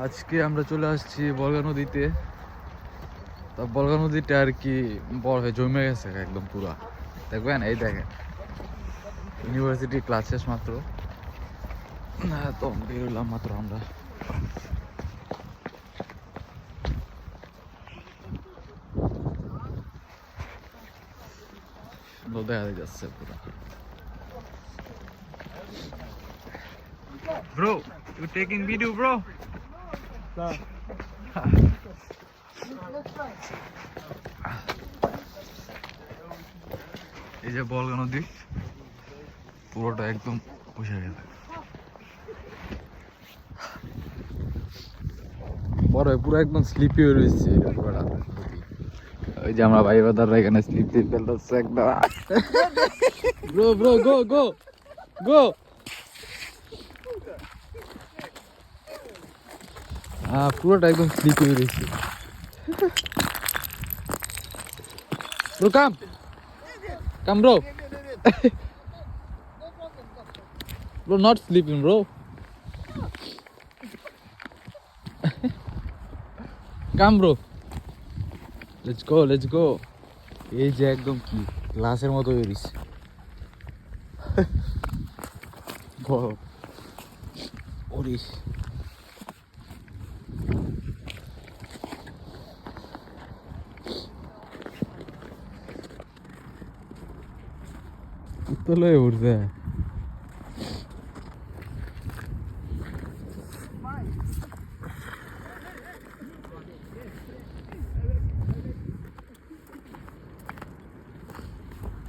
আজকে আমরা চলে আসছি বলগা নদীতে। তা বলগা নদীটা আর কি বড় হয়ে জমে গেছে একদম পুরা। দেখবেন, এই দেখেন ইউনিভার্সিটি ক্লাস শেষ মাত্র, তো বেরোলাম মাত্র আমরা। সুন্দর দেখা যাচ্ছে পুরা। Bro, you taking video, bro? এই যে বলগা নদী পুরোটা একদম বসে গেছে, বড় পুরো একদম স্লিপি হয়ে রয়েছে পুরোটা নদী। ওই যে আমরা ভাই বাদাররা এখানে স্লিপ দিয়ে ফেলতেছে একদম। Bro bro go go go. পুরোটা একদম স্লিপ হয়ে রয়েছে। Bro come come bro. Bro, not sleeping, bro. Come, bro. Let's go, let's go. এই যে একদম কি গ্লাসের মতো বেরিয়েছে। ওরিস উত্তলে উঠছে।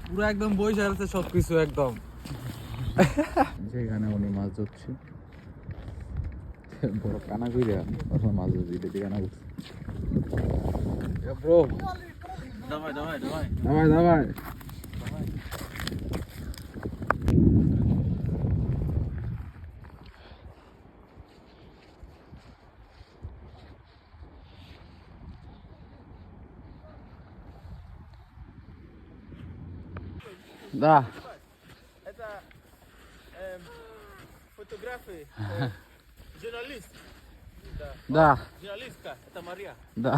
পুরো একদম বসে আছে সবকিছু একদম। যেখানে উনি মাছ ধরছে বড় কানা কইরা মাছ ধরছে কানা করছে। ব্রো দাবাই দাবাই দাবাই দাবাই দাবাই। Да. Это фотографии. Журналист. Да. Да. Журналистка. Это Мария. Да.